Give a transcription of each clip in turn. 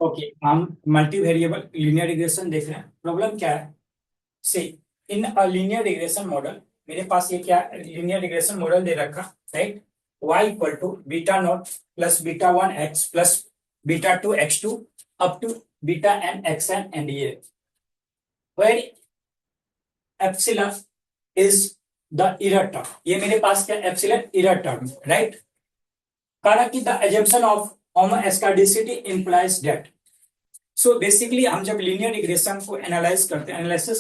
Okay, हम multi variable linear regression देख रहे हैं। प्रॉब्लम क्या है? Say in a linear regression model, मेरे पास ये क्या लीनियर रिग्रेशन मॉडल दे रखा, right. y equal to beta not plus beta one X plus beta two X two up to beta N X N and ये where epsilon is the error term. ये मेरे पास क्या epsilon error term, right. कहा कि the assumption of homoscedasticity implies that. So basically हम जब linear regression को analysis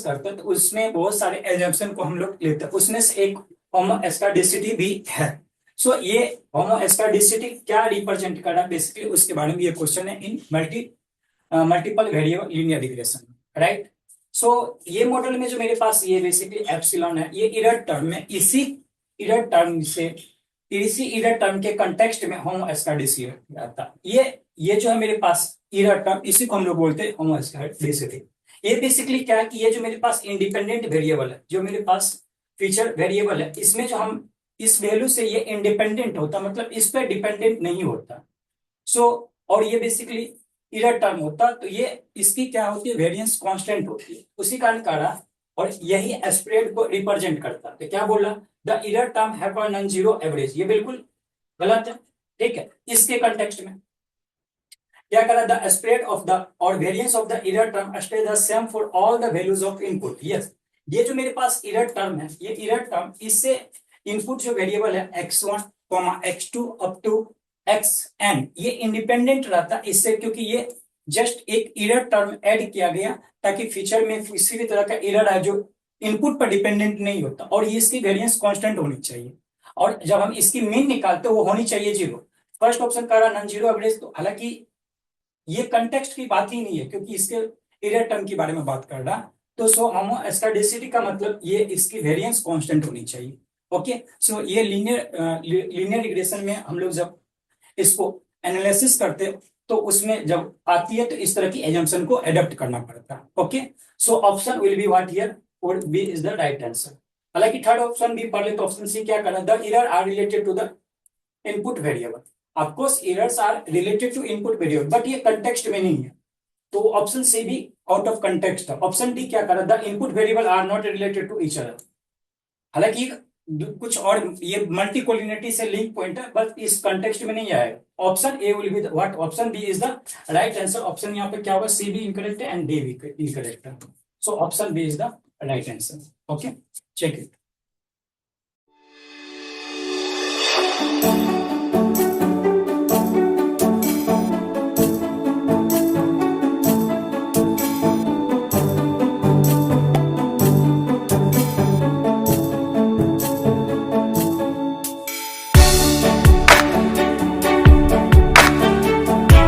करते हैं तो उसमें बहुत सारे एजम्पशन को हम लोग लेते हैं, उसमें से एक होमोस्कैडिसिटी भी है। सो ये होमोस्कैडिसिटी क्या रिप्रेजेंट कर रहा है, बेसिकली उसके बारे में ये क्वेश्चन है in multiple variable linear regression, right. So ये मॉडल में जो मेरे पास ये बेसिकली एप्सिलॉन है, ये इरर टर्म है। इसी इरर टर्म के कंटेक्स्ट में होमोस्कैडिसिटी आता है। ये जो है मेरे पास इरर टर्म, इसी को हम लोग बोलते हैं होमोस्कैडिसिटी। ये बेसिकली क्या है कि ये जो मेरे पास इंडिपेंडेंट वेरिएबल है, जो मेरे पास फीचर वेरिएबल है, इसमें जो हम इस वैल्यू से ये इंडिपेंडेंट होता, मतलब इस पे डिपेंडेंट नहीं होता। और ये बेसिकली इरर टर्म होता, तो ये इसकी क्या होती है, वेरिएंस कांस्टेंट होती है, उसी कारण करा। और यही स्प्रेड को रिप्रेजेंट करता, तो क्या बोला, the error term have a non zero average. ये बिल्कुल गलत है, ठीक है। इसके कंटेक्स्ट में क्या करा, द स्प्रेड ऑफ द और variance of the error term stay the same for all the values of input. Yes, ये जो मेरे पास इरर टर्म है, ये इरर टर्म, इससे इनपुट जो वेरिएबल है x1 x2 up to xn, ये इंडिपेंडेंट रहता है इससे, क्योंकि ये जस्ट एक इरर टर्म ऐड किया गया ताकि फीचर में किसी भी तरह का इरर है जो इनपुट पर डिपेंडेंट नहीं होता, और ये इसकी वेरिएंस कांस्टेंट होनी चाहिए। और जब हम इसकी मीन निकालते वो होनी चाहिए जीरो। फर्स्ट ऑप्शन का रहा नॉन जीरो एवरेज, तो हालांकि ये कंटेक्स्ट की बात ही नहीं है क्योंकि इसके इरर टर्म के बारे में बात कर रहा। तो सो होमोस्कैडिसिटी का मतलब ये इसकी वेरिएंस कांस्टेंट होनी चाहिए। ओके, सो ये लीनियर रिग्रेशन में हम लोग जब इसको एनालिसिस करते तो उसमें जब आती है तो इस तरह की एजम्पशन को एडॉप्ट करना पड़ता है। Okay, so option will be what here, और B is the right answer. हालांकि थर्ड ऑप्शन भी पढ़ ले तो ऑप्शन सी क्या करना, the error are related to the input variable. Of course errors are related to input variable, but ये context में नहीं है, तो ऑप्शन सी भी आउट ऑफ कंटेक्स्ट है। ऑप्शन डी क्या करा, the input variable are not related to each other. हालांकि कुछ और ये मल्टी कोलिनिटी से लिंक पॉइंट है, बट इस कंटेक्स्ट में नहीं आएगा। Option A will be what, option B is the right answer. Option यहाँ पे क्या होगा, सी भी इनकरेक्ट है एंड डी भी इनकरेक्ट है। So option B is the right answer. Okay, check it.